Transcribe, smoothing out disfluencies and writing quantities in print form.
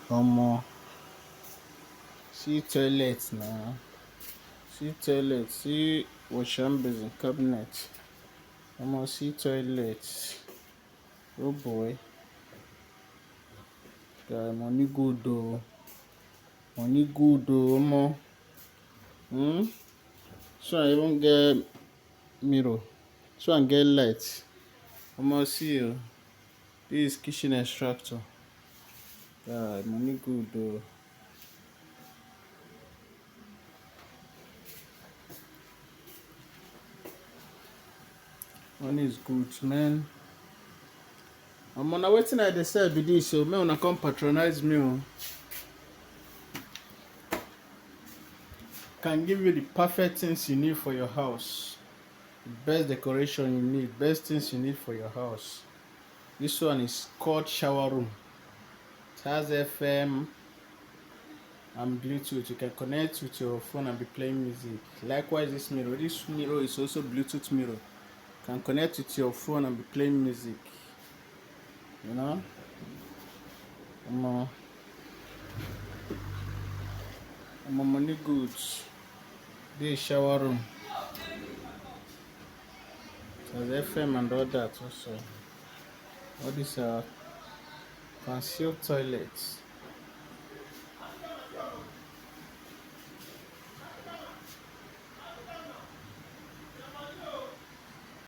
Omo, see toilet now. See toilet, see wash hand basin cabinet. Omo, see toilet. Oh boy, guy, money good though. Money good though, omo. So I even get mirror. So I get light. Omo, see you. This is kitchen extractor. Guy, money good though. Money is good, man. Omo, na wetin I dey sell be this, so make una come patronize me. Can give you the perfect things you need for your house. The best decoration you need, best things you need for your house. This one is called shower room. It has FM and Bluetooth. You can connect with your phone and be playing music. Likewise, this mirror. This mirror is also Bluetooth mirror. You can connect with your phone and be playing music. You know? I'm money goods. This shower room. There's FM and all that also. All these are concealed toilets.